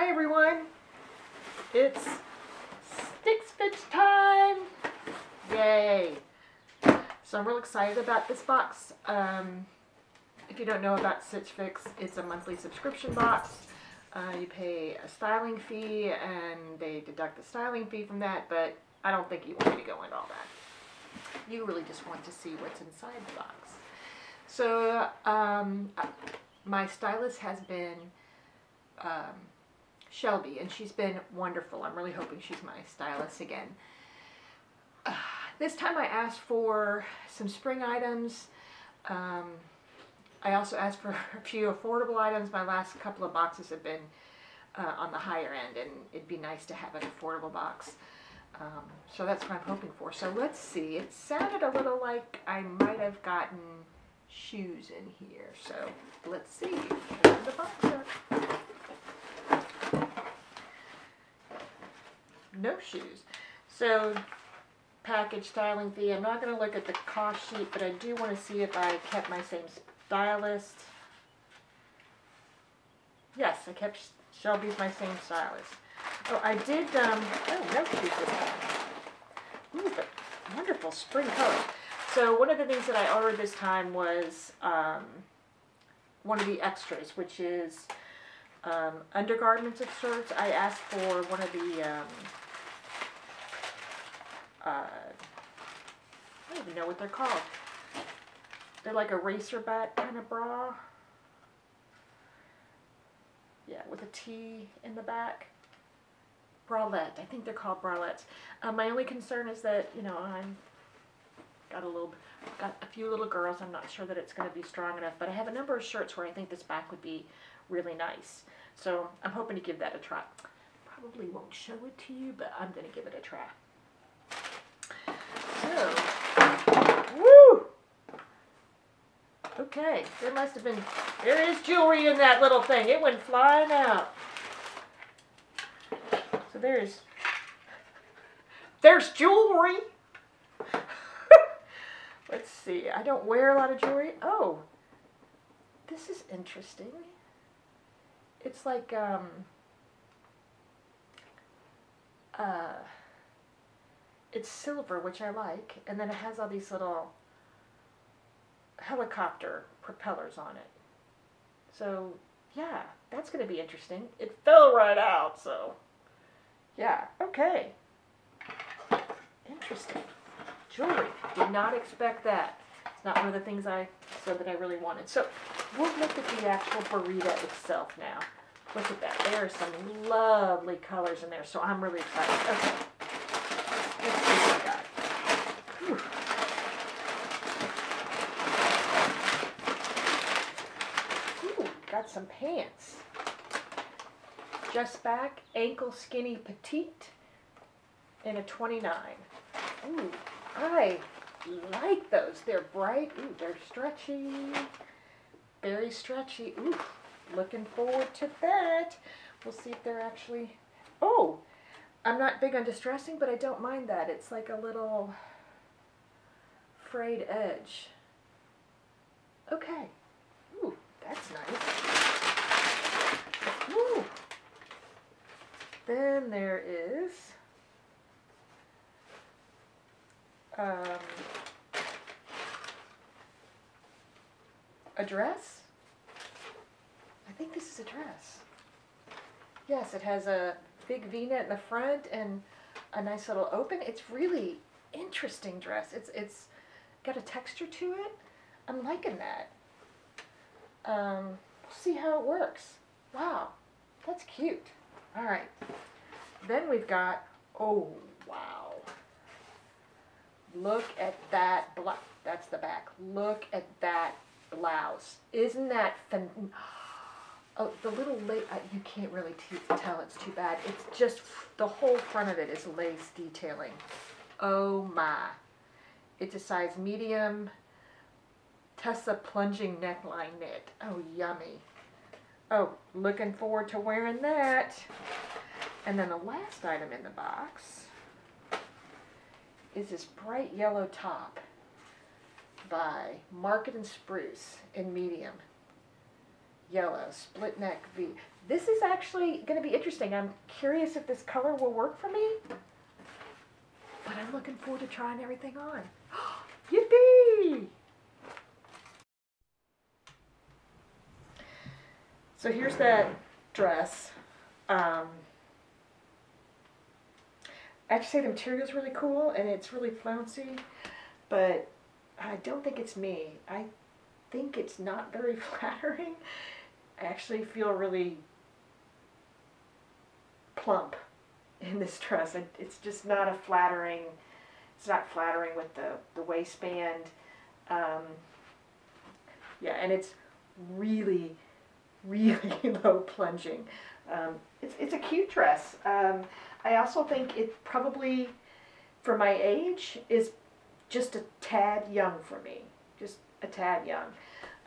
Hi everyone, it's Stitch Fix time! Yay! So I'm real excited about this box. If you don't know about Stitch Fix, it's a monthly subscription box. You pay a styling fee and they deduct the styling fee from that, but I don't think you want me to go into all that. You really just want to see what's inside the box. So my stylist has been Shelby, and she's been wonderful. I'm really hoping she's my stylist again. This time I asked for some spring items. I also asked for a few affordable items. My last couple of boxes have been on the higher end, and it'd be nice to have an affordable box. So that's what I'm hoping for. So let's see. It sounded a little like I might have gotten shoes in here. So let's see. Open the box up. No shoes. So package styling fee. I'm not going to look at the cost sheet, but I do want to see if I kept my same stylist. Yes, I kept Shelby's my same stylist. Oh, I did, oh, no shoes this time. Ooh, but wonderful spring colors. So one of the things that I ordered this time was one of the extras, which is undergarments of sorts. I asked for one of the, I don't even know what they're called. They're like a racer back kind of bra. Yeah, with a T in the back. Bralette. I think they're called bralettes. My only concern is that, you know, got a few little girls. I'm not sure that it's going to be strong enough, but I have a number of shirts where I think this back would be really nice. So I'm hoping to give that a try. Probably won't show it to you, but I'm going to give it a try. So, woo! Okay, there is jewelry in that little thing. It went flying out. So there's jewelry. Let's see, I don't wear a lot of jewelry. Oh, this is interesting. It's like, it's silver, which I like, and then it has all these little helicopter propellers on it. So, yeah, that's going to be interesting. It fell right out, so, yeah, okay. Interesting. Jewelry. Did not expect that. It's not one of the things I said that I really wanted. So, we'll look at the actual burrito itself now. Look at that. There are some lovely colors in there, so I'm really excited. Okay. Let's see what we got. Whew. Ooh, got some pants. Just back, ankle skinny petite in a 29. Ooh, I like those. They're bright. Ooh, they're stretchy. Very stretchy. Ooh, looking forward to that. We'll see if they're actually... Oh, I'm not big on distressing, but I don't mind that. It's like a little frayed edge. Okay. Ooh, that's nice. Ooh. Then there is a dress. I think this is a dress. Yes, it has a big V-neck in the front and a nice little open. It's really interesting dress. It's got a texture to it. I'm liking that. We'll see how it works. Wow, that's cute. All right. Then we've got, oh, wow. Look at that, that's the back. Look at that blouse. Isn't that fun? Oh, the little lace, you can't really tell, it's too bad. It's just, the whole front of it is lace detailing. Oh my. It's a size medium, Tessa plunging neckline knit. Oh, yummy. Oh, looking forward to wearing that. And then the last item in the box is this bright yellow top by Market and Spruce in medium. yellow, split neck V. This is actually going to be interesting. I'm curious if this color will work for me. But I'm looking forward to trying everything on. Yippee! So here's that dress. I have to say the material is really cool and it's really flouncy, but I don't think it's me. I think it's not very flattering. I actually feel really plump in this dress. It's just not a flattering, it's not flattering with the waistband. Yeah, and it's really, really low plunging. It's a cute dress. I also think it probably, for my age, is just a tad young for me. Just a tad young.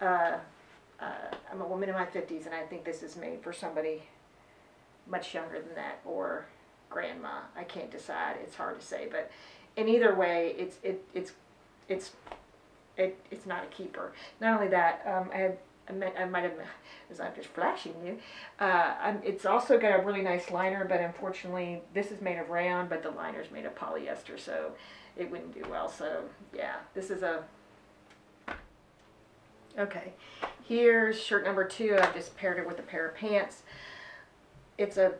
I'm a woman in my 50s, and I think this is made for somebody much younger than that, or grandma. I can't decide. It's hard to say, but in either way, it's not a keeper. Not only that, I might have, as I'm just flashing you, it's also got a really nice liner, but unfortunately this is made of rayon, but the liner's made of polyester, so it wouldn't do well. So yeah, this is a, okay. Here's shirt number 2. I've just paired it with a pair of pants. It's a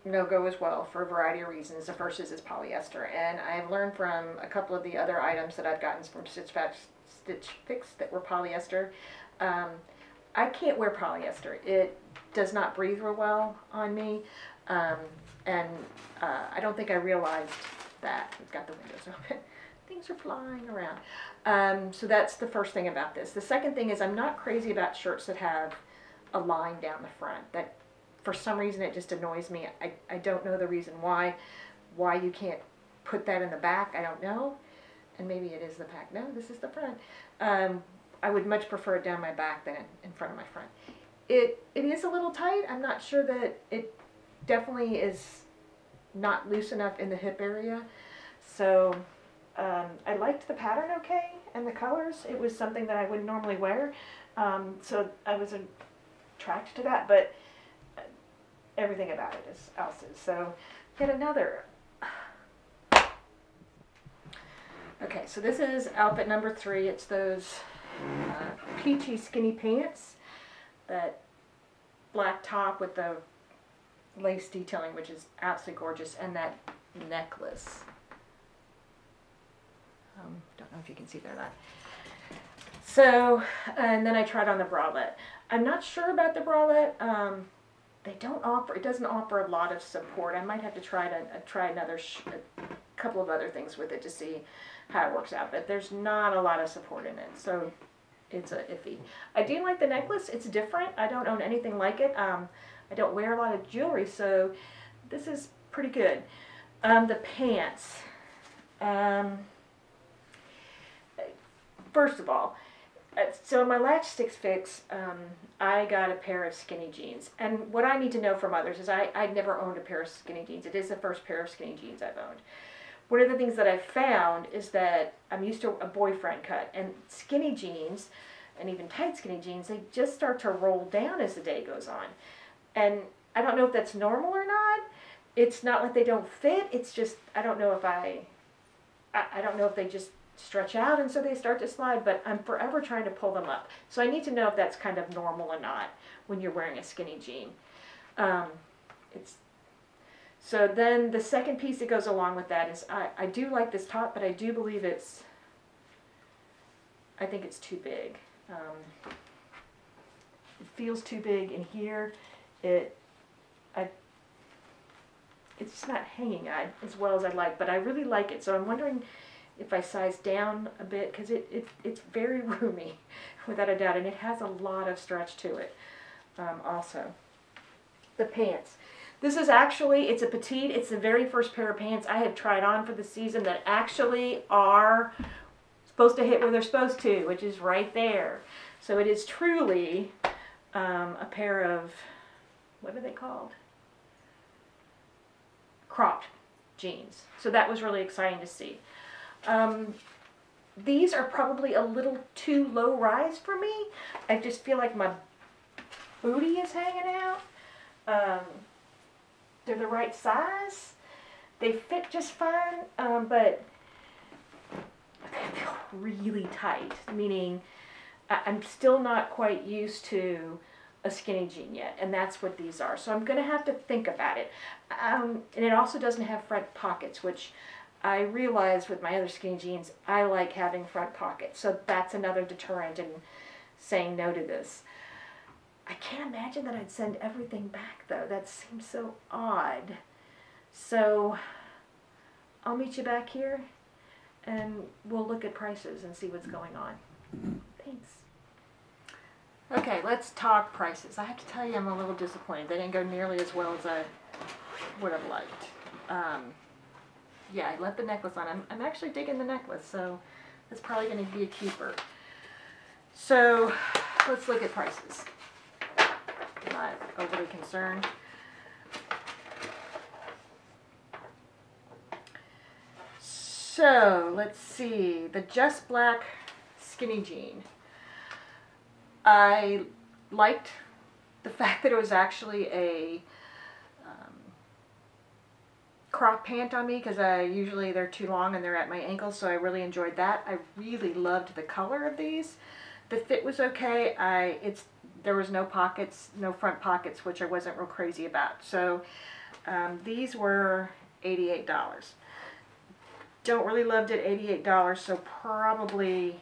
no-go as well for a variety of reasons. The first is it's polyester, and I've learned from a couple of the other items that I've gotten from Stitch Fix that were polyester. I can't wear polyester. It does not breathe real well on me, and I don't think I realized that. We've got the windows open. Things are flying around. So that's the first thing about this. The second thing is I'm not crazy about shirts that have a line down the front. That, for some reason, it just annoys me. I don't know the reason why you can't put that in the back. I don't know. And maybe it is the back. No, this is the front. I would much prefer it down my back than in front of my front. It is a little tight. I'm not sure that it definitely is not loose enough in the hip area. So I liked the pattern okay and the colors. It was something that I wouldn't normally wear. So I was attracted to that, but everything about it else is. So yet another. Okay, so this is outfit number 3. It's those peachy skinny pants, that black top with the lace detailing, which is absolutely gorgeous, and that necklace. Don't know if you can see there or not. So, and then I tried on the bralette. I'm not sure about the bralette. They don't offer, it doesn't offer a lot of support. I might have to try another a couple of other things with it to see how it works out, but there's not a lot of support in it, so it's a iffy. I do like the necklace. It's different. I don't own anything like it. I don't wear a lot of jewelry, so this is pretty good. The pants. First of all, so my last Stitch Fix, I got a pair of skinny jeans. And what I need to know from others is I'd never owned a pair of skinny jeans. It is the first pair of skinny jeans I've owned. One of the things that I've found is that I'm used to a boyfriend cut, and skinny jeans, and even tight skinny jeans, they just start to roll down as the day goes on. And I don't know if that's normal or not. It's not like they don't fit. It's just, I don't know if I don't know if they just stretch out and so they start to slide, but I'm forever trying to pull them up. So I need to know if that's kind of normal or not when you're wearing a skinny jean. So then the second piece that goes along with that is I do like this top, but I do believe I think it's too big. It feels too big in here. It's just not hanging as well as I'd like, but I really like it. So I'm wondering if I size down a bit, because it's very roomy, without a doubt, and it has a lot of stretch to it. Also, the pants. This is actually, it's a petite. It's the very first pair of pants I have tried on for the season that actually are supposed to hit where they're supposed to, which is right there. So it is truly a pair of, what are they called? Cropped jeans. So that was really exciting to see. These are probably a little too low rise for me. I just feel like my booty is hanging out. They're the right size. They fit just fine, but they feel really tight, meaning I'm still not quite used to a skinny jean yet, and that's what these are. So I'm going to have to think about it. And it also doesn't have front pockets, which I realized with my other skinny jeans, I like having front pockets. So that's another deterrent in saying no to this. I can't imagine that I'd send everything back, though. That seems so odd. So I'll meet you back here, and we'll look at prices and see what's going on. Thanks. Okay, let's talk prices. I have to tell you, I'm a little disappointed. They didn't go nearly as well as I would have liked. Yeah, I left the necklace on. I'm actually digging the necklace, so it's probably going to be a keeper. So let's look at prices. I'm not overly concerned. So let's see, the Just Black skinny jean. I liked the fact that it was actually a crop pant on me, because usually they're too long and they're at my ankles, so I really enjoyed that. I really loved the color of these. The fit was okay. There was no pockets, no front pockets, which I wasn't real crazy about. So these were $88. Don't really loved it, $88, so probably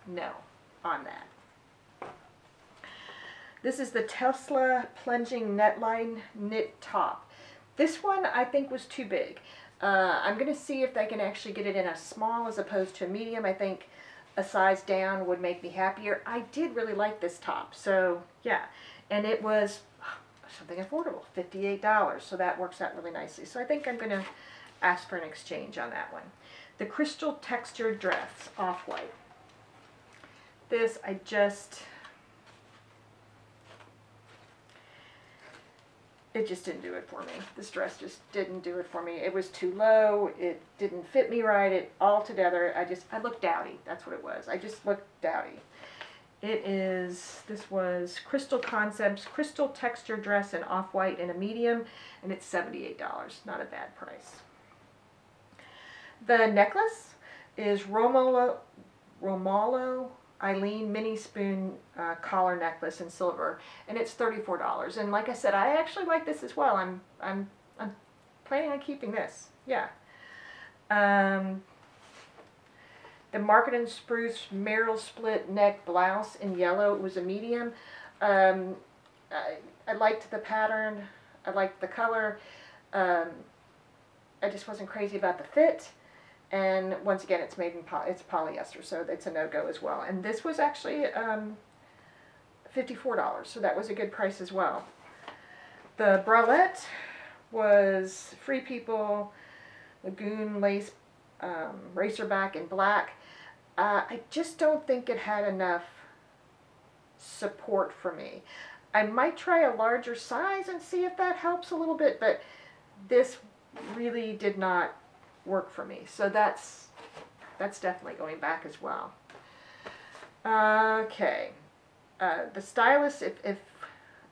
no on that. This is the Tesla Plunging Netline Knit Top. This one I think was too big. I'm going to see if they can actually get it in a small as opposed to a medium. I think a size down would make me happier. I did really like this top, so yeah. And it was something affordable, $58, so that works out really nicely. So I think I'm going to ask for an exchange on that one. The Crystal Textured Dress, Off-White. This I just... it just didn't do it for me. This dress just didn't do it for me. It was too low. It didn't fit me right. It all together. I looked dowdy. That's what it was. I just looked dowdy. This was Crystal Concepts, Crystal Texture Dress in Off-White in a medium, and it's $78. Not a bad price. The necklace is Romolo Eileen Mini Spoon collar necklace in silver, and it's $34. And like I said, I actually like this as well. I'm planning on keeping this. Yeah. The Market and Spruce Merrill Split Neck Blouse in yellow. It was a medium. I liked the pattern. I liked the color. I just wasn't crazy about the fit. And once again, it's made in it's polyester, so it's a no-go as well. And this was actually $54, so that was a good price as well. The bralette was Free People Lagoon Lace Racerback in black. I just don't think it had enough support for me. I might try a larger size and see if that helps a little bit, but this really did not work for me. So that's definitely going back as well. Okay. The stylist, if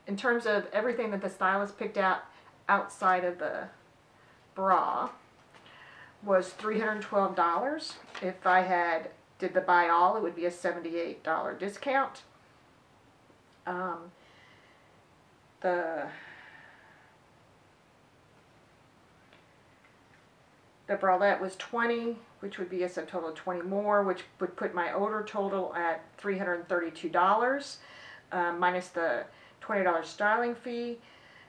in terms of everything that the stylist picked out outside of the bra, was $312. If I did the buy all, it would be a $78 discount. The bralette was $20, which would be a subtotal of $20 more, which would put my order total at $332, minus the $20 styling fee.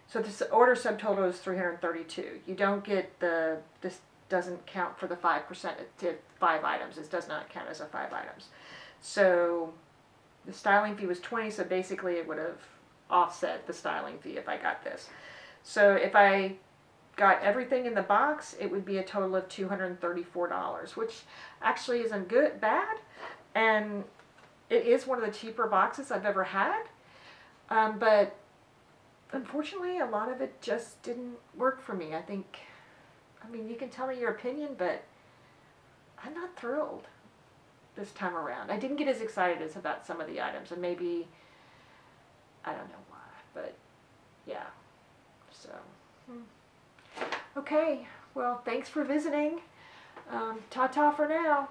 So this order subtotal is $332. You don't get this doesn't count for the 5% to 5 items. This does not count as a 5 items. So the styling fee was $20, so basically it would have offset the styling fee if I got this. So if I got everything in the box, it would be a total of $234, which actually isn't bad, and it is one of the cheaper boxes I've ever had, but unfortunately a lot of it just didn't work for me. I mean, you can tell me your opinion, but I'm not thrilled this time around. I didn't get as excited as about some of the items, and maybe, I don't know why. but yeah, so. Okay, well, thanks for visiting. Ta-ta for now.